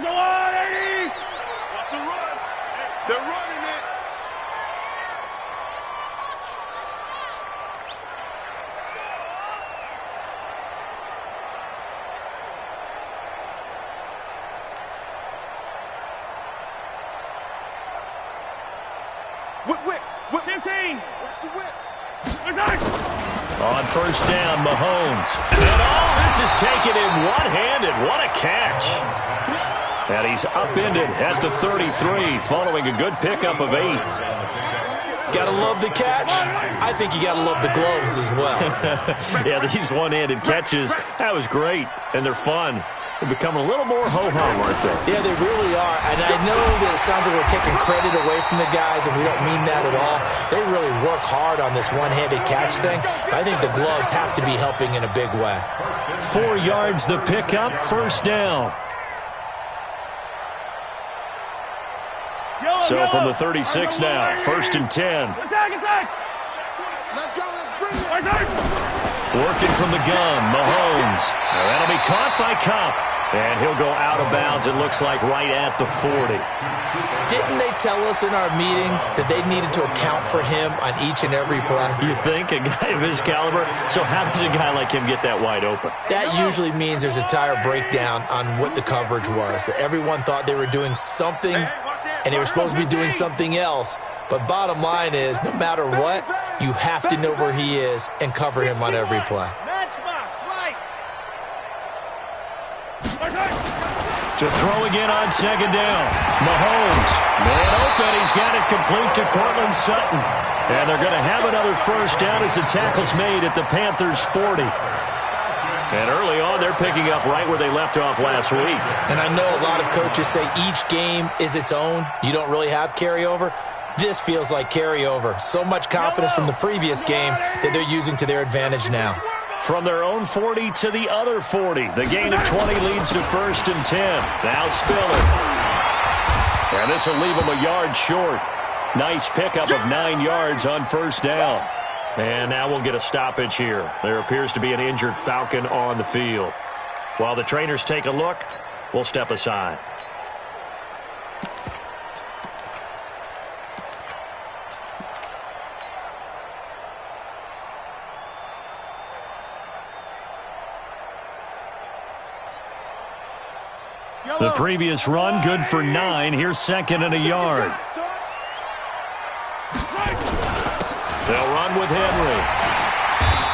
Watch the run. They're running it. Whip. 15. Watch the whip. On first down, Mahomes. And all this is taken in one-handed. What a catch. And he's upended at the 33 following a good pickup of 8. Gotta love the catch. I think you gotta love the gloves as well. Yeah, these one-handed catches, that was great. And they're fun. They're becoming a little more ho-hum, aren't they? Yeah, they really are. And I know that it sounds like we're taking credit away from the guys, and we don't mean that at all. They really work hard on this one-handed catch thing. But I think the gloves have to be helping in a big way. 4 yards the pickup, first down. So from the 36 now, first and 10. Attack. Let's go. Let's bring it. Working from the gun, Mahomes. Now that'll be caught by Cup. And he'll go out of bounds, it looks like, right at the 40. Didn't they tell us in our meetings that they needed to account for him on each and every play? You think? A guy of his caliber? So how does a guy like him get that wide open? That usually means there's a tire breakdown on what the coverage was. That everyone thought they were doing something, and they were supposed to be doing something else. But bottom line is, no matter what, you have to know where he is and cover him on every play. Matchbox, light. To throw again on second down. Mahomes. Man open. He's got it complete to Cortland Sutton. And they're going to have another first down as the tackle's made at the Panthers' 40. And early on, they're picking up right where they left off last week. And I know a lot of coaches say each game is its own. You don't really have carryover. This feels like carryover. So much confidence from the previous game that they're using to their advantage now. From their own 40 to the other 40. The gain of 20 leads to first and 10. Now Spiller. And this will leave them a yard short. Nice pickup of 9 yards on first down. And now we'll get a stoppage here. There appears to be an injured Falcon on the field. While the trainers take a look, we'll step aside. The previous run, good for 9. Here's second and a yard. They'll run with Henry.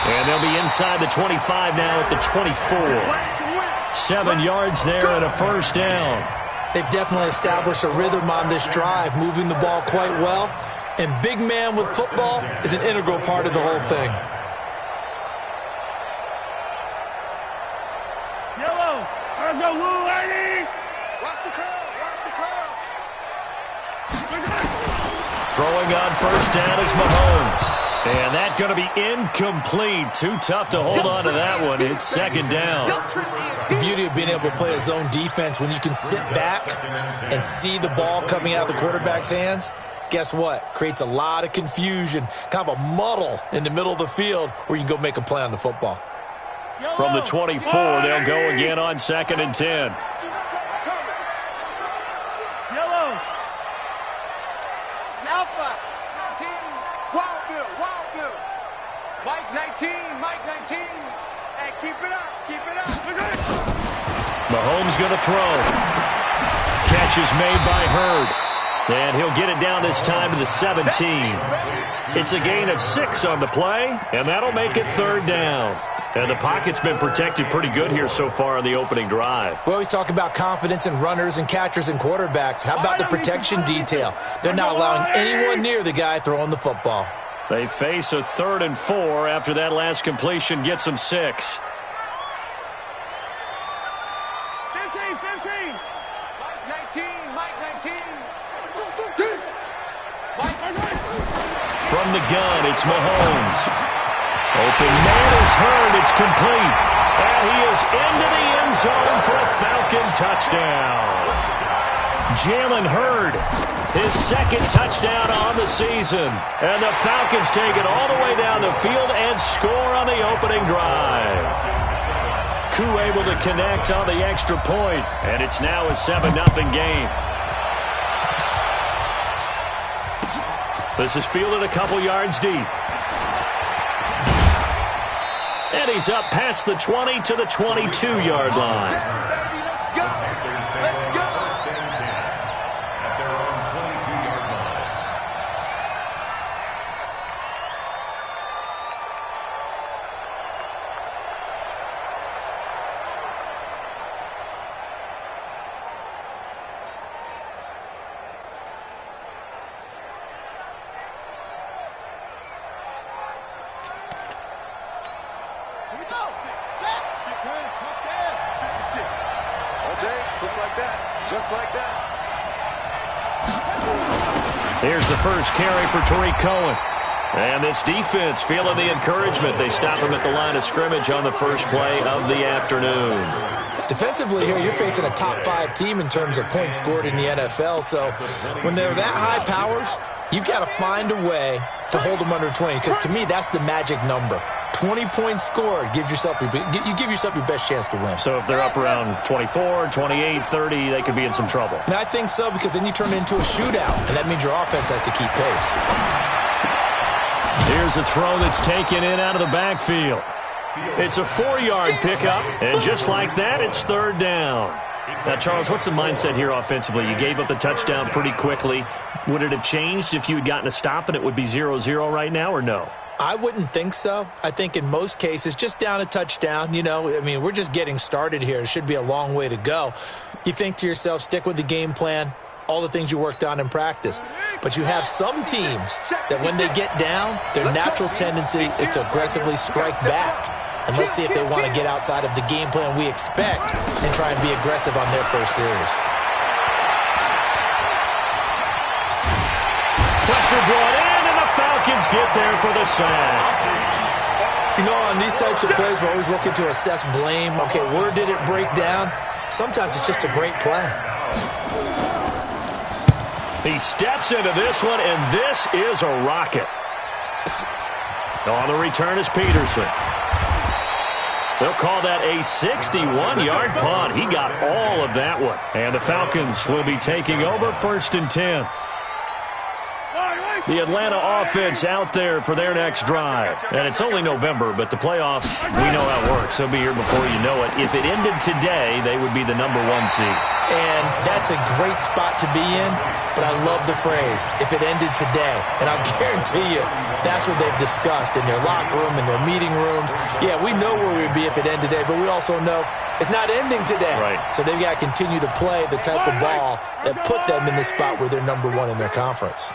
And they'll be inside the 25 now at the 24. 7 yards there and a first down. They've definitely established a rhythm on this drive, moving the ball quite well. And big man with football is an integral part of the whole thing. Yellow. Let's go, Lou, lady. Watch the curl. Throwing on first down is Mahomes. And that's going to be incomplete. Too tough to hold on to that one. It's second down. The beauty of being able to play a zone defense, when you can sit back and see the ball coming out of the quarterback's hands, guess what? Creates a lot of confusion, kind of a muddle in the middle of the field where you can go make a play on the football. From the 24, they'll go again on second and 10. Yellow. Alpha. 19. Wild Bill. Mike 19. And keep it up. Mahomes going to throw. Catch is made by Hurd. And he'll get it down this time to the 17. It's a gain of 6 on the play, and that'll make it third down. And the pocket's been protected pretty good here so far on the opening drive. We always talk about confidence in runners and catchers and quarterbacks. How about the protection detail? They're not allowing anyone near the guy throwing the football. They face a 3rd and 4 after that last completion gets them 6. 15. Mike 19. From the gun, it's Mahomes. Open man is Hurd. It's complete. And he is into the end zone for a Falcon touchdown. Jalen Hurd, his second touchdown on the season. And the Falcons take it all the way down the field and score on the opening drive. Joc-Cousteau able to connect on the extra point, and it's now a 7-0 game. This is fielded a couple yards deep. And he's up past the 20 to the 22-yard line. Just like that. Here's the first carry for Tariq Cohen. And this defense feeling the encouragement. They stop him at the line of scrimmage on the first play of the afternoon. Defensively here, you're facing a top-5 team in terms of points scored in the NFL. So when they're that high-powered, you've got to find a way to hold them under 20. Because to me, that's the magic number. 20 points scored, you give yourself your best chance to win. So if they're up around 24, 28, 30, they could be in some trouble. And I think so, because then you turn it into a shootout, and that means your offense has to keep pace. Here's a throw that's taken in out of the backfield. It's a 4-yard pickup, and just like that, it's third down. Now, Charles, what's the mindset here offensively? You gave up the touchdown pretty quickly. Would it have changed if you had gotten a stop and it would be 0-0 right now, or no? I wouldn't think so. I think in most cases, just down a touchdown, we're just getting started here. It should be a long way to go. You think to yourself, stick with the game plan, all the things you worked on in practice. But you have some teams that when they get down, their natural tendency is to aggressively strike back. And let's see if they want to get outside of the game plan we expect and try and be aggressive on their first series. Pressure brought in. Falcons get there for the sack. On these types of plays, we're always looking to assess blame. Okay, where did it break down? Sometimes it's just a great play. He steps into this one, and this is a rocket. On the return is Peterson. They'll call that a 61-yard punt. He got all of that one. And the Falcons will be taking over 1st and 10. The Atlanta offense out there for their next drive. And it's only November, but the playoffs, we know how it works. They'll be here before you know it. If it ended today, they would be the number 1 seed. And that's a great spot to be in, but I love the phrase, if it ended today. And I'll guarantee you, that's what they've discussed in their locker room, in their meeting rooms. Yeah, we know where we'd be if it ended today, but we also know it's not ending today. Right. So they've got to continue to play the type of ball that put them in the spot where they're number 1 in their conference.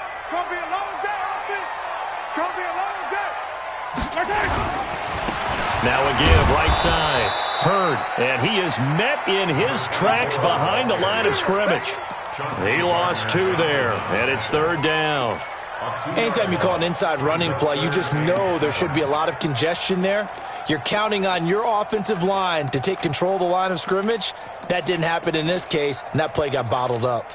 Now a give, right side. Hurd, and he is met in his tracks behind the line of scrimmage. He lost 2 there, and it's third down. Anytime you call an inside running play, you just know there should be a lot of congestion there. You're counting on your offensive line to take control of the line of scrimmage. That didn't happen in this case, and that play got bottled up.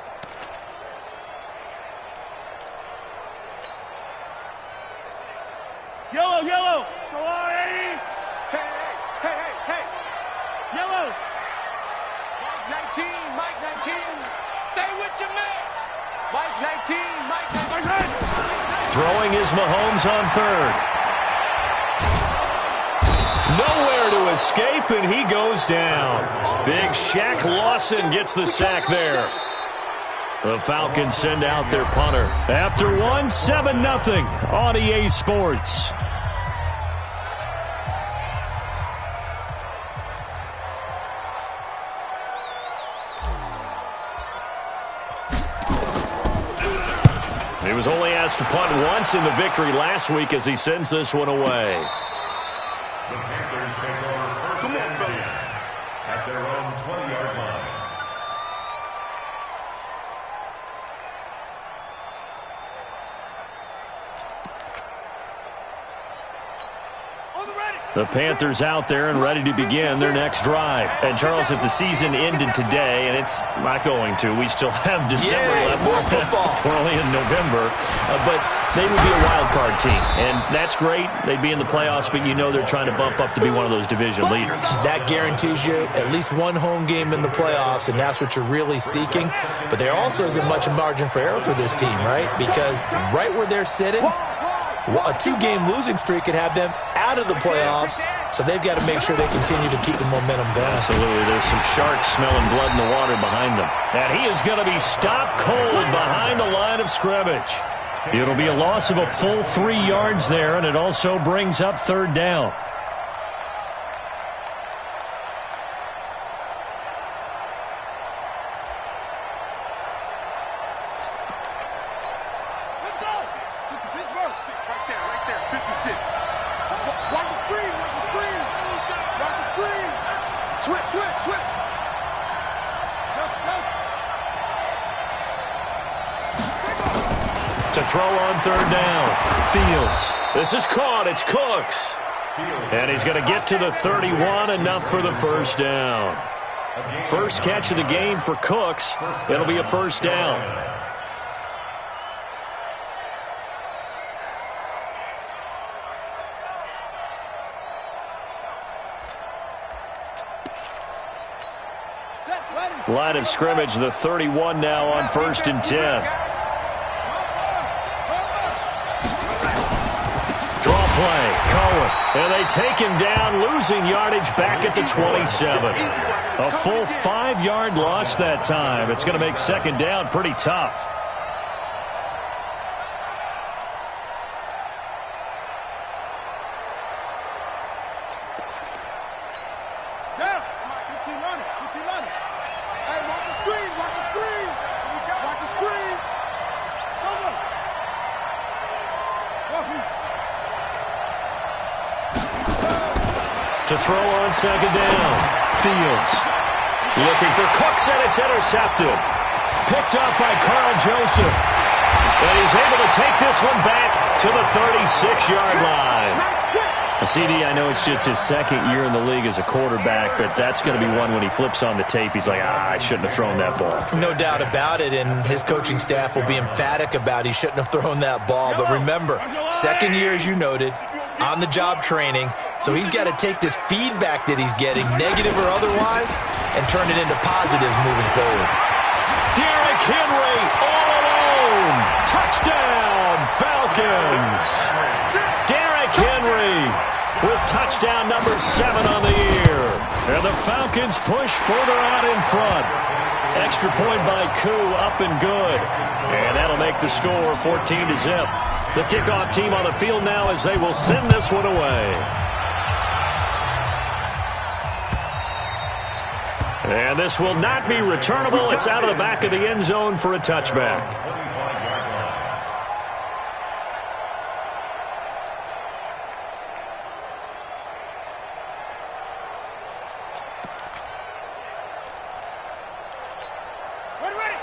Yellow, yellow. Go on, Eddie. Hey. Yellow. Mike 19. Stay with your man. Mike 19. Throwing is Mahomes on third. Nowhere to escape, and he goes down. Big Shaq Lawson gets the sack there. The Falcons send out their punter. After 7-0 on EA Sports. He was only asked to punt once in the victory last week as he sends this one away. The Panthers take over first and 10 at their own 20-yard line. The Panthers out there and ready to begin their next drive. And, Charles, if the season ended today, and it's not going to, we still have December left. More football. We're only in November. But they would be a wild card team. And that's great. They'd be in the playoffs, but you know they're trying to bump up to be one of those division leaders. That guarantees you at least one home game in the playoffs, and that's what you're really seeking. But there also isn't much margin for error for this team, right? Because right where they're sitting, a 2-game losing streak could have them out of the playoffs, so they've got to make sure they continue to keep the momentum going. Absolutely. There's some sharks smelling blood in the water behind them. And he is going to be stopped cold behind the line of scrimmage. It'll be a loss of a full 3 yards there, and it also brings up 3rd down. To throw on 3rd down. Fields. This is caught. It's Cooks. And he's going to get to the 31, enough for the 1st down. First catch of the game for Cooks. It'll be a 1st down. Line of scrimmage, the 31 now on 1st and 10. Draw play, Cohen, and they take him down, losing yardage back at the 27. A full 5-yard loss that time. It's going to make 2nd down pretty tough. To throw on 2nd down. Fields. Looking for Cooks, and it's intercepted. Picked up by Carl Joseph. And he's able to take this one back to the 36-yard line. CD, I know it's just his 2nd year in the league as a quarterback, but that's going to be one when he flips on the tape, he's like, I shouldn't have thrown that ball. No doubt about it, and his coaching staff will be emphatic about he shouldn't have thrown that ball. But remember, 2nd year, as you noted, on-the-job training, so he's got to take this feedback that he's getting, negative or otherwise, and turn it into positives moving forward. Derrick Henry all alone. Touchdown, Falcons. Derrick Henry with touchdown number 7 on the year. And the Falcons push further out in front. Extra point by Koo, up and good. And that'll make the score 14-0. The kickoff team on the field now as they will send this one away. And this will not be returnable. It's out of the back of the end zone for a touchback.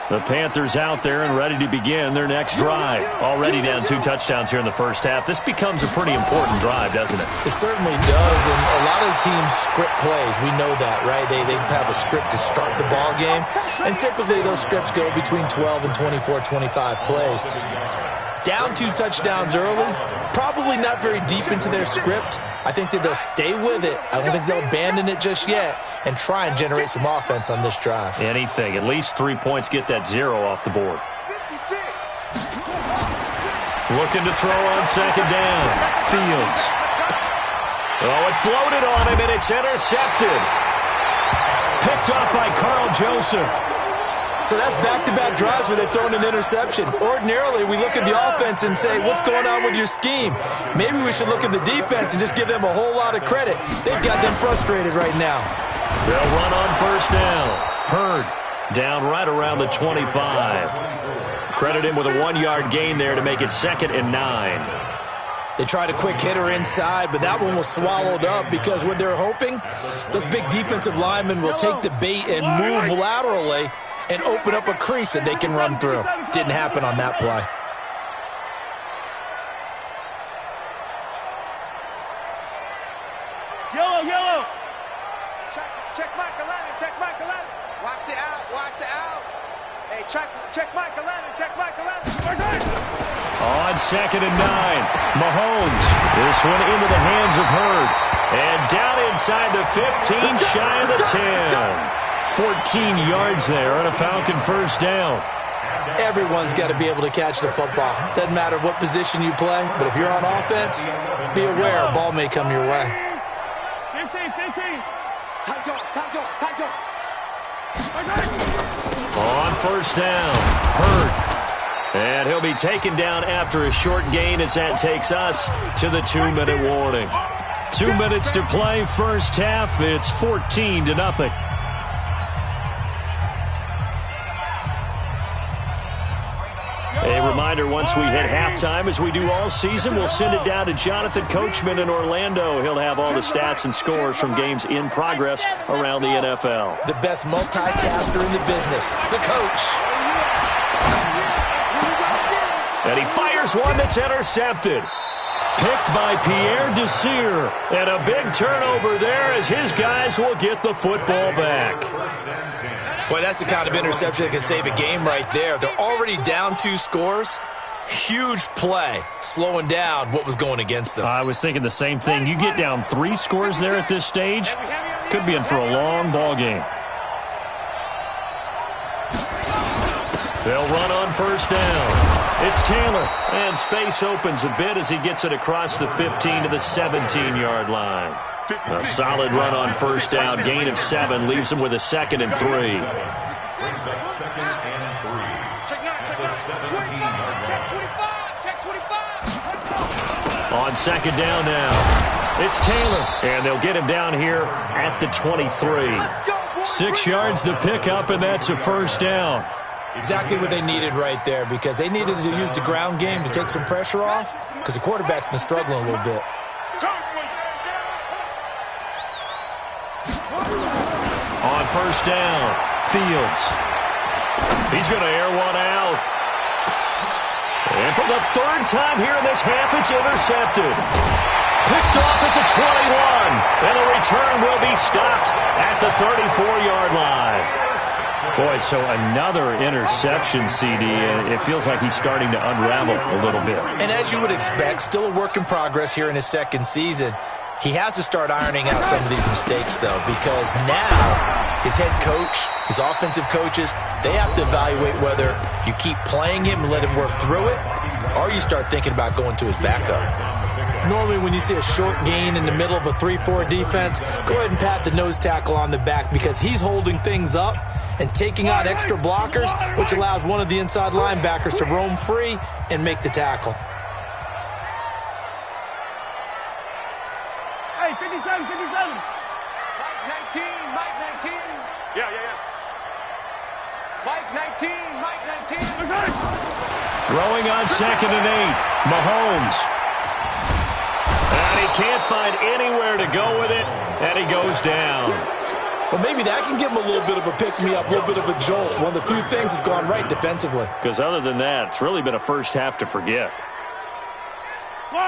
The Panthers out there and ready to begin their next drive. Already down 2 touchdowns here in the first half. This becomes a pretty important drive, doesn't it? It certainly does, and a lot of the teams script plays. We know that, right? They have a script to start the ball game, and typically those scripts go between 12 and 24, 25 plays. Down 2 touchdowns early, probably not very deep into their script. I think that they'll stay with it. I don't think they'll abandon it just yet and try and generate some offense on this drive. Anything. At least 3 points, get that 0 off the board. Looking to throw on 2nd down. Fields. Oh, it floated on him, and it's intercepted. Picked up by Carl Joseph. So that's back-to-back drives where they've thrown an interception. Ordinarily, we look at the offense and say, what's going on with your scheme? Maybe we should look at the defense and just give them a whole lot of credit. They've got them frustrated right now. They'll run on 1st down. Hurd down right around the 25. Credit him with a 1-yard gain there to make it 2nd and 9. They tried a quick hitter inside, but that one was swallowed up because what they're hoping, those big defensive linemen will take the bait and move laterally and open up a crease that they can run through. Didn't happen on that play. Yellow. Check Michael Allen. Check Michael Allen. Watch the out. Watch the out. Hey, check Michael Allen. Check Michael Allen. On 2nd and 9, Mahomes. This one into the hands of Hurd. And down inside the 15, shy of the 10. 14 yards there on a Falcon first down. Everyone's got to be able to catch the football. Doesn't matter what position you play, but if you're on offense, be aware a ball may come your way. 15. On first down, Hurd. And he'll be taken down after a short gain as that takes us to the 2-minute warning. 2 minutes to play, first half. It's 14-0. A reminder, once we hit halftime, as we do all season, we'll send it down to Jonathan Coachman in Orlando. He'll have all the stats and scores from games in progress around the NFL. The best multitasker in the business, the coach. And he fires one that's intercepted. Picked by Pierre Desir. And a big turnover there as his guys will get the football back. Boy, that's the kind of interception that can save a game right there. They're already down 2 scores. Huge play, slowing down what was going against them. I was thinking the same thing. You get down 3 scores there at this stage, could be in for a long ball game. They'll run on first down. It's Taylor, and space opens a bit as he gets it across the 15 to the 17-yard line. A solid run on first down, gain of 7, leaves him with a 2nd and 3. Brings up 2nd and 3. At the 17-yard line. On 2nd down now, it's Taylor, and they'll get him down here at the 23. 6 yards the pickup, and that's a first down. Exactly what they needed right there, because they needed to use the ground game to take some pressure off, because the quarterback's been struggling a little bit. On first down, Fields. He's going to air one out. And for the 3rd time here in this half, it's intercepted. Picked off at the 21. And the return will be stopped at the 34-yard line. Boy, so another interception, CD. It feels like he's starting to unravel a little bit. And as you would expect, still a work in progress here in his 2nd season. He has to start ironing out some of these mistakes, though, because now his head coach, his offensive coaches, they have to evaluate whether you keep playing him and let him work through it, or you start thinking about going to his backup. Normally, when you see a short gain in the middle of a 3-4 defense, go ahead and pat the nose tackle on the back, because he's holding things up and taking out extra blockers, which allows one of the inside linebackers to roam free and make the tackle. Hey, 57. Mike 19. Yeah. Mike 19. Throwing on 2nd and 8, Mahomes. And he can't find anywhere to go with it, and he goes down. Well, maybe that can give him a little bit of a pick-me-up, a little bit of a jolt. One of the few things that's gone right defensively. Because other than that, it's really been a first half to forget.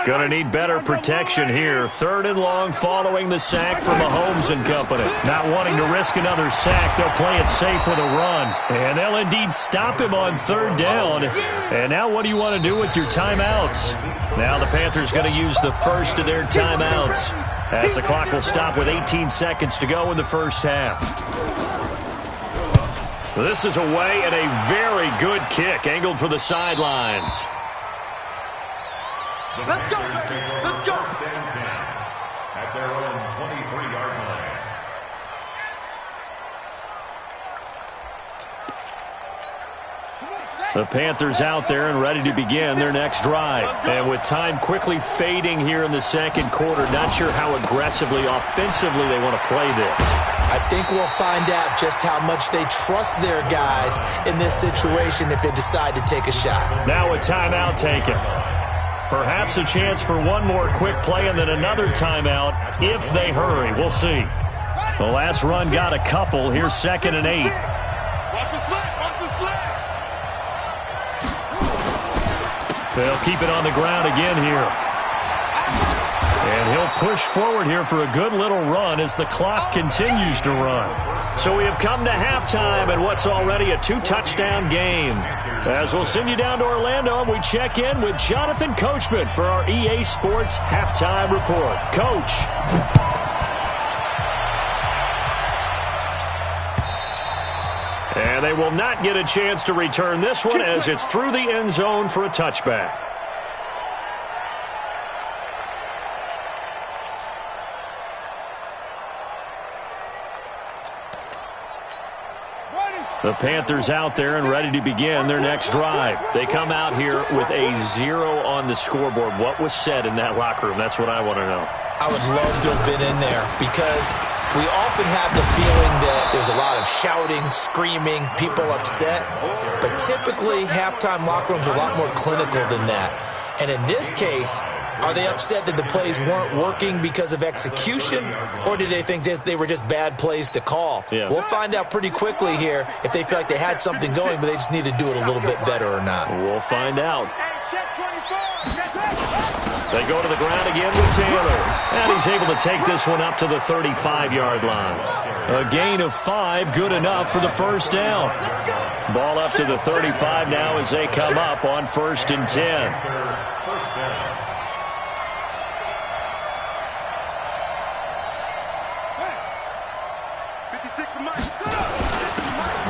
Going to need better protection here. 3rd and long following the sack from Mahomes and company. Not wanting to risk another sack, they'll play it safe with a run. And they'll indeed stop him on 3rd down. And now what do you want to do with your timeouts? Now the Panthers going to use the first of their timeouts, as the clock will stop with 18 seconds to go in the first half. This is away and a very good kick, angled for the sidelines. Let's go! Let's go! First and 10 at their own 23-yard line. The Panthers out there and ready to begin their next drive. And with time quickly fading here in the 2nd quarter, not sure how aggressively, offensively they want to play this. I think we'll find out just how much they trust their guys in this situation if they decide to take a shot. Now a timeout taken. Perhaps a chance for one more quick play and then another timeout if they hurry. We'll see. The last run got a couple. Here's 2nd and 8. Watch the slant. They'll keep it on the ground again here. And he'll push forward here for a good little run as the clock continues to run. So we have come to halftime and what's already a 2-touchdown game. As we'll send you down to Orlando, and we check in with Jonathan Coachman for our EA Sports Halftime Report. Coach. And they will not get a chance to return this one as it's through the end zone for a touchback. The Panthers out there and ready to begin their next drive. They come out here with a 0 on the scoreboard. What was said in that locker room? That's what I want to know. I would love to have been in there because we often have the feeling that there's a lot of shouting, screaming, people upset. But typically, halftime locker rooms are a lot more clinical than that. And in this case, are they upset that the plays weren't working because of execution, or did they think they were just bad plays to call? Yeah. We'll find out pretty quickly here if they feel like they had something going, but they just need to do it a little bit better or not. We'll find out. They go to the ground again with Taylor, and he's able to take this one up to the 35-yard line. A gain of 5, good enough for the first down. Ball up to the 35 now as they come up on 1st and 10.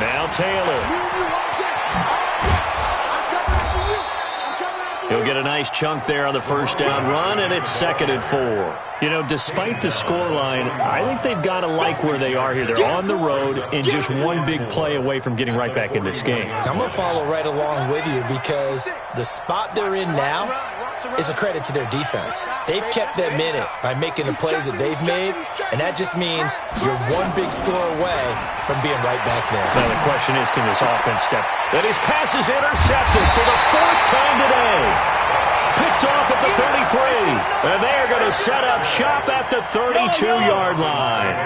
Now Taylor. He'll get a nice chunk there on the first down run, and it's 2nd and 4. You know, despite the scoreline, I think they've got to like where they are here. They're on the road and just one big play away from getting right back in this game. I'm going to follow right along with you because the spot they're in now is a credit to their defense. They've kept them in it by making the plays that they've made, and that just means you're one big score away from being right back there. Now the question is, can this offense step? And his pass is intercepted for the 4th time today. Picked off at the 33, and they are going to set up shop at the 32-yard line.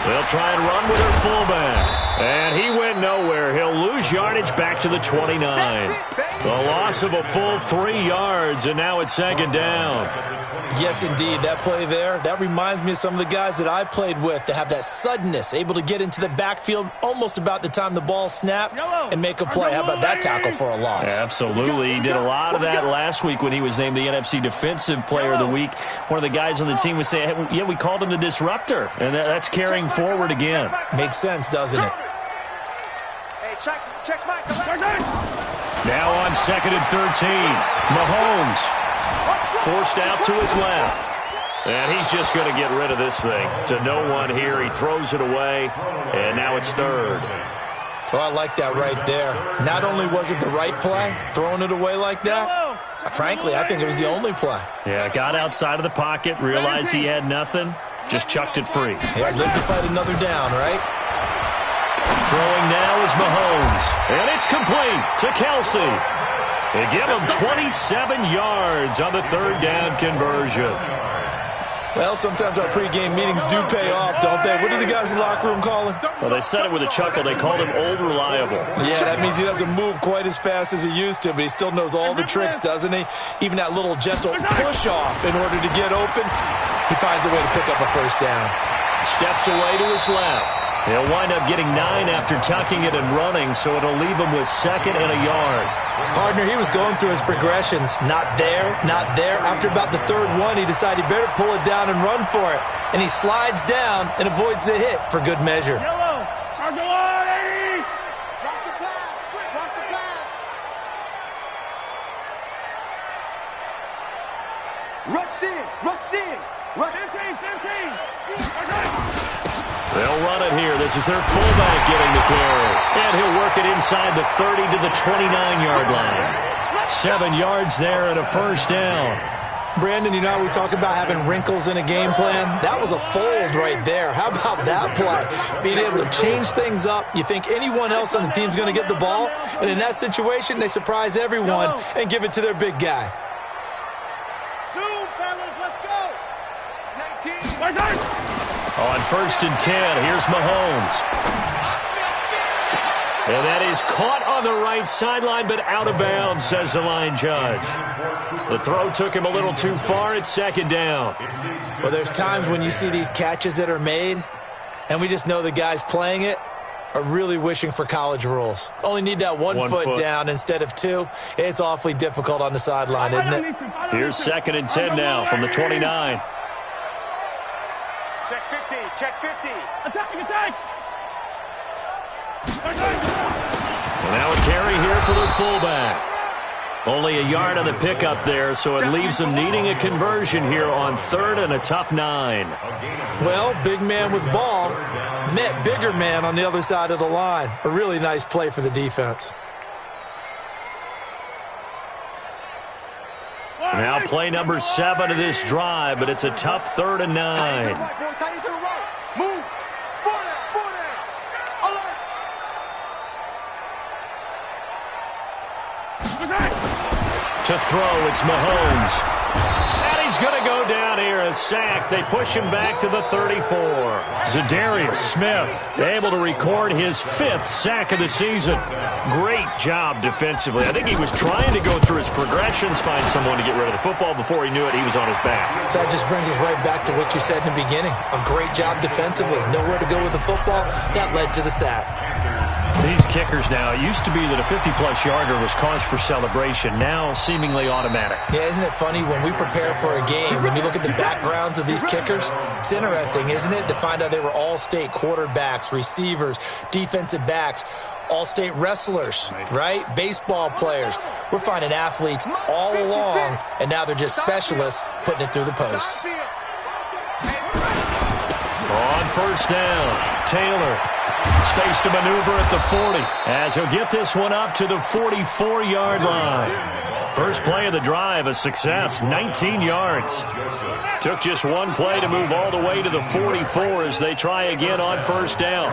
They'll try and run with their fullback. And he went nowhere. He'll lose yardage back to the 29. The loss of a full 3 yards, and now it's 2nd down. Yes, indeed. That play there, that reminds me of some of the guys that I played with that have that suddenness, able to get into the backfield almost about the time the ball snapped and make a play. How about that tackle for a loss? Absolutely. He did a lot of that last week when he was named the NFC Defensive Player of the Week. One of the guys on the team was saying, hey, yeah, we called him the disruptor, and that's carrying forward again. Makes sense, doesn't it? Check Mike. Now on 2nd and 13, Mahomes forced out to his left. And he's just going to get rid of this thing to no one here. He throws it away, and now it's 3rd. Oh, I like that right there. Not only was it the right play, throwing it away like that, frankly, I think it was the only play. Yeah, got outside of the pocket, realized he had nothing, just chucked it free. Yeah, live to fight another down, right? Throwing now is Mahomes, and it's complete to Kelsey. They give him 27 yards on the 3rd down conversion. Well, sometimes our pregame meetings do pay off, don't they? What do the guys in the locker room call him? Well, they said it with a chuckle. They called him Old Reliable. Yeah, that means he doesn't move quite as fast as he used to, but he still knows all the tricks, doesn't he? Even that little gentle push-off in order to get open, he finds a way to pick up a first down. Steps away to his left. He'll wind up getting 9 after tucking it and running, so it'll leave him with 2nd and a yard. Partner, he was going through his progressions. Not there, not there. After about the 3rd one, he decided he better pull it down and run for it. And he slides down and avoids the hit for good measure. Yellow. Charge the line, 80. Watch the pass. Watch the pass. Rush in. Rush in. Rush 15. They'll run it here. This is their fullback getting the carry. And he'll work it inside the 30 to the 29-yard line. 7 yards there and a first down. Brandon, you know how we talk about having wrinkles in a game plan? That was a fold right there. How about that play? Being able to change things up. You think anyone else on the team's going to get the ball? And in that situation, they surprise everyone and give it to their big guy. Zoom, fellas. Let's go. 19. On 1st and 10, here's Mahomes. And that is caught on the right sideline, but out of bounds, says the line judge. The throw took him a little too far. It's 2nd down. Well, there's times when you see these catches that are made, And we just know the guys playing it are really wishing for college rules. Only need that one foot down instead of two. It's awfully difficult on the sideline, isn't it? Here's 2nd and 10 now from the 29. Check 50, check 50. Attack! Well, now a carry here for the fullback. Only a yard on the pickup there, so it leaves them needing a conversion here on 3rd and a tough 9. Well, big man with ball met bigger man on the other side of the line. A really nice play for the defense. Now play number 7 of this drive, but it's a tough 3rd and 9. Move. To throw, it's Mahomes. And he's going to go down here, a sack. They push him back to the 34. Zadarius Smith able to record his 5th sack of the season. Great job defensively. I think he was trying to go through his progressions, find someone to get rid of the football. Before he knew it, he was on his back. So that just brings us right back to what you said in the beginning. A great job defensively. Nowhere to go with the football. That led to the sack. These kickers now, it used to be that a 50-plus yarder was cause for celebration. Now seemingly automatic. Yeah, isn't it funny when we prepare for a game, when you look at the backgrounds of these kickers, it's interesting, isn't it, to find out they were all-state quarterbacks, receivers, defensive backs, all-state wrestlers, right? Baseball players. We're finding athletes all along, and now they're just specialists putting it through the posts. On 1st down, Taylor. Space to maneuver at the 40 as he'll get this one up to the 44-yard line. First play of the drive, a success, 19 yards. Took just one play to move all the way to the 44 as they try again on 1st down.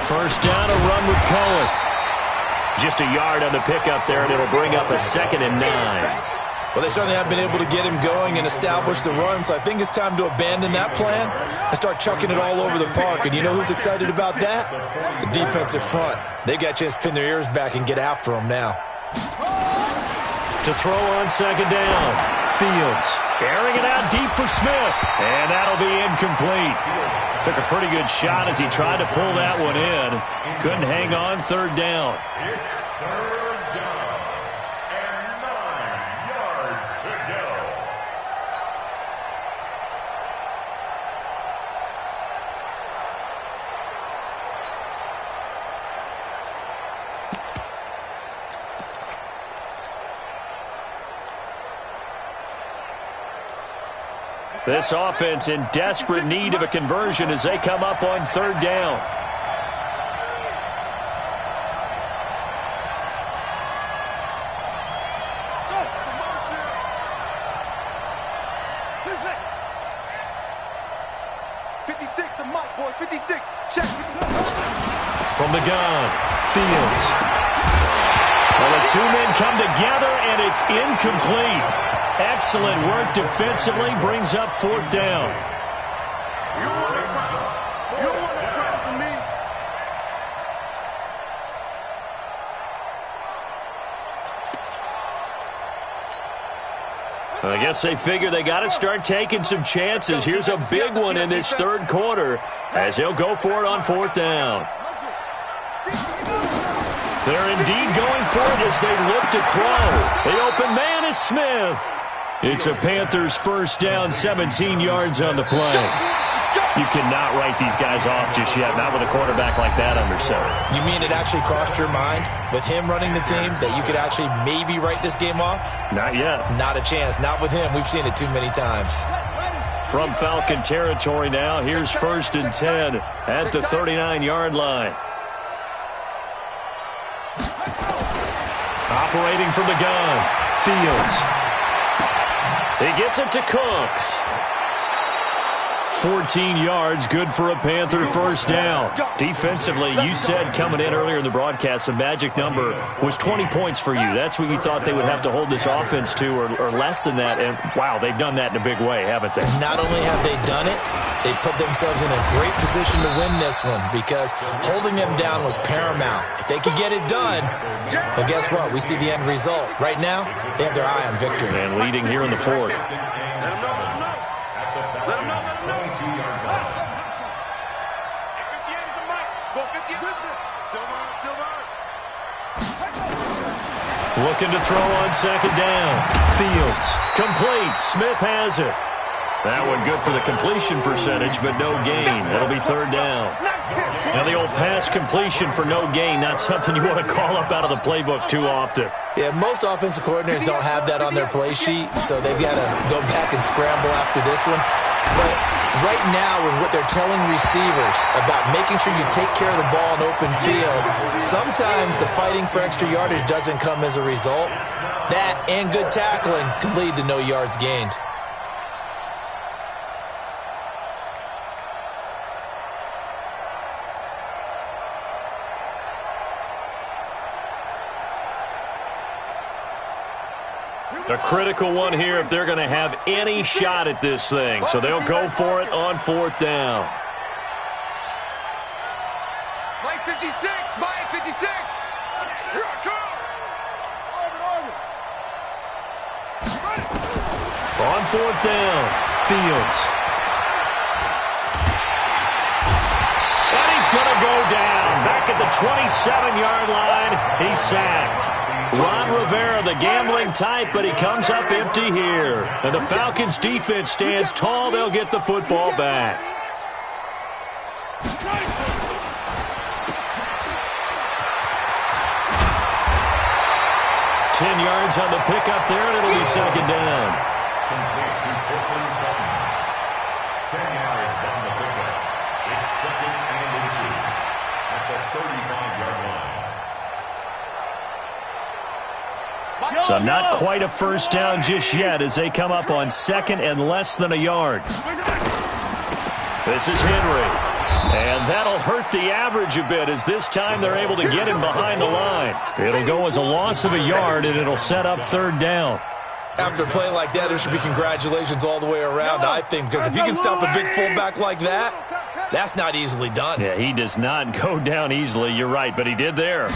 1st down, a run with Cohen. Just a yard on the pickup there, and it'll bring up a 2nd and 9. Well, they certainly have been able to get him going and establish the run, so I think it's time to abandon that plan and start chucking it all over the park. And you know who's excited about that? The defensive front. They got a chance to pin their ears back and get after him now. To throw on 2nd down, Fields airing it out deep for Smith, and that'll be incomplete. Took a pretty good shot as he tried to pull that one in. Couldn't hang on 3rd down. This offense in desperate need of a conversion as they come up on 3rd down. From the gun, Fields. Well, the two men come together, and it's incomplete. Excellent work defensively, brings up 4th down. You don't want to cry for me. I guess they figure they got to start taking some chances. Here's a big one in this 3rd quarter as he'll go for it on 4th down. They're indeed going for it as they look to throw. The open man is Smith. It's a Panthers 1st down, 17 yards on the play. You cannot write these guys off just yet, not with a quarterback like that under center. You mean it actually crossed your mind with him running the team that you could actually maybe write this game off? Not yet. Not a chance. Not with him. We've seen it too many times. From Falcon territory now, here's 1st and 10 at the 39-yard line. Operating from the gun, Fields. He gets it to Cooks. 14 yards, good for a Panther 1st down. Defensively, you said coming in earlier in the broadcast, the magic number was 20 points for you. That's what you thought they would have to hold this offense to, or less than that. And, wow, they've done that in a big way, haven't they? Not only have they done it, they put themselves in a great position to win this one because holding them down was paramount. If they could get it done, well, guess what? We see the end result. Right now, they have their eye on victory. And leading here in the 4th. Looking to throw on second down. Fields. Complete. Smith has it. That one good for the completion percentage, but no gain. It'll be third down. Now the old pass completion for no gain, not something you want to call up out of the playbook too often. Yeah, most offensive coordinators don't have that on their play sheet, so they've got to go back and scramble after this one. But right now, with what they're telling receivers about making sure you take care of the ball in open field, sometimes the fighting for extra yardage doesn't come as a result. That and good tackling can lead to no yards gained. A critical one here if they're going to have any shot at this thing. So they'll go for it on fourth down. Mike 56, Mike 56. Here I come. On fourth down, Fields. And he's going to go down. Back at the 27-yard line, he's sacked. Ron Rivera, the gambling type, but he comes up empty here. And the Falcons' defense stands tall. They'll get the football back. Ten yards on the pickup there, and it'll be second down. Complete to Portland Sutton. 10 yards on the pickup. It's second and inches at the 35-yard line. So not quite a first down just yet as they come up on second and less than a yard. This is Henry. And that'll hurt the average a bit as this time they're able to get him behind the line. It'll go as a loss of a yard, and it'll set up third down. After a play like that, there should be congratulations all the way around, I think, because if you can stop a big fullback like that, that's not easily done. Yeah, he does not go down easily. You're right, but he did there.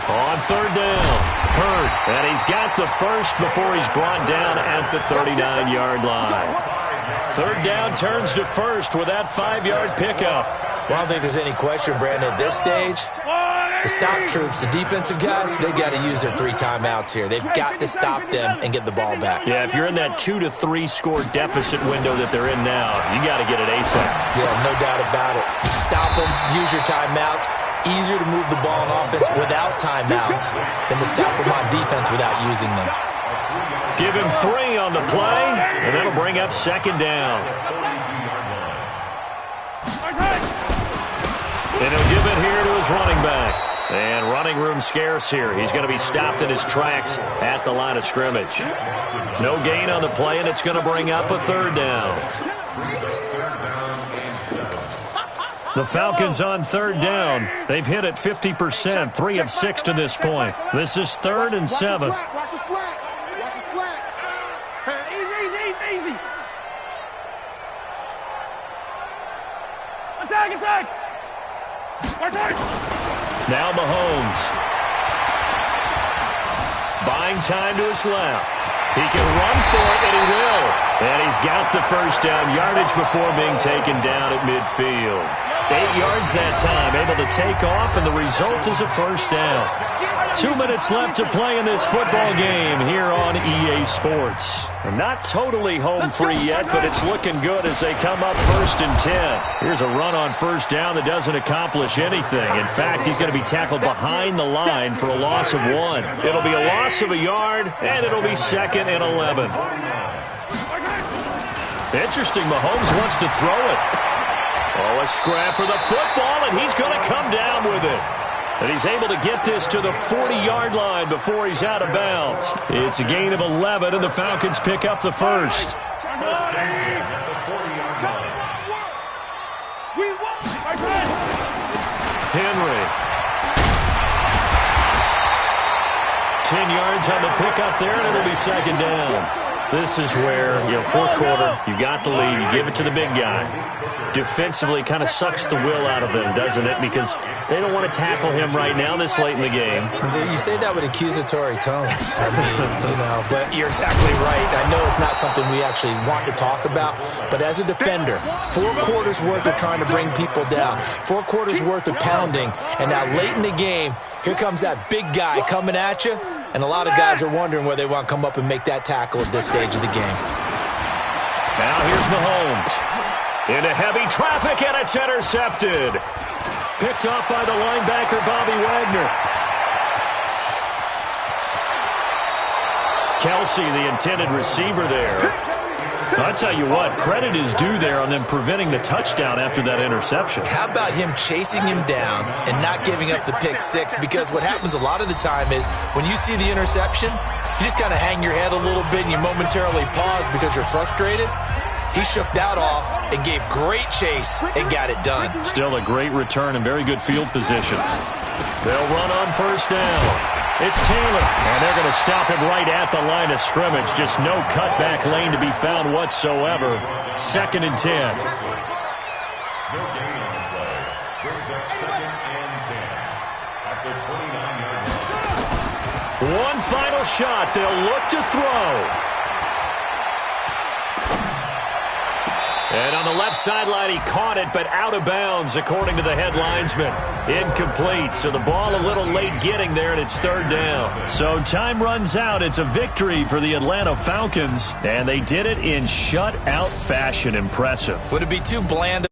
On third down. Hurt, and he's got the first before he's brought down at the 39-yard line. Third down turns to first with that 5-yard pickup. Well, I don't think there's any question, Brandon, at this stage, the stop troops, the defensive guys, they got to use their 3 timeouts here. They've got to stop them and get the ball back. Yeah, if you're in that 2 to 3 score deficit window that they're in now, you got to get it ASAP. Yeah, no doubt about it. You stop them, use your timeouts. Easier to move the ball on offense without timeouts than to stop them on defense without using them. Give him 3 on the play, and that'll bring up second down. And he'll give it here to his running back. And running room scarce here. He's going to be stopped in his tracks at the line of scrimmage. No gain on the play, and it's going to bring up a third down. The Falcons on third down. They've hit it 50%, 3 of 6 to this point. This is 3rd and 7. Watch the slant. Watch the slant. Easy. Attack. Now Mahomes. Buying time to his left. He can run for it, and he will. And he's got the first down yardage before being taken down at midfield. 8 yards that time, able to take off, and the result is a first down. 2 minutes left to play in this football game here on EA Sports. Not totally home free yet, but it's looking good as they come up 1st and 10. Here's a run on first down that doesn't accomplish anything. In fact, he's going to be tackled behind the line for a loss of 1. It'll be a loss of a yard, and it'll be 2nd and 11. Interesting, Mahomes wants to throw it. Oh, a scrap for the football, and he's going to come down with it. And he's able to get this to the 40-yard line before he's out of bounds. It's a gain of 11, and the Falcons pick up the first. Henry. 10 yards on the pickup there, and it'll be second down. This is where, fourth quarter, you got the lead, you give it to the big guy. Defensively, kind of sucks the will out of them, doesn't it? Because they don't want to tackle him right now this late in the game. You say that with accusatory tones. I mean, but you're exactly right. I know it's not something we actually want to talk about, but as a defender, 4 quarters worth of trying to bring people down, 4 quarters worth of pounding, and now late in the game, here comes that big guy coming at you, and a lot of guys are wondering where they want to come up and make that tackle at this stage of the game. Now here's Mahomes. Into heavy traffic, and it's intercepted. Picked up by the linebacker, Bobby Wagner. Kelsey, the intended receiver there. I'll tell you what, credit is due there on them preventing the touchdown after that interception. How about him chasing him down and not giving up the pick six? Because what happens a lot of the time is when you see the interception, you just kind of hang your head a little bit and you momentarily pause because you're frustrated. He shook that off and gave great chase and got it done. Still a great return and very good field position. They'll run on first down. It's Taylor, and they're going to stop him right at the line of scrimmage. Just no cutback lane to be found whatsoever. 2nd and 10. No gain on the play. Brings up 2nd and 10 at the 29-yard line. One final shot. They'll look to throw. And on the left sideline, he caught it, but out of bounds, according to the head linesman. Incomplete, so the ball a little late getting there, and it's 3rd down. So time runs out. It's a victory for the Atlanta Falcons, and they did it in shutout fashion. Impressive. Would it be too bland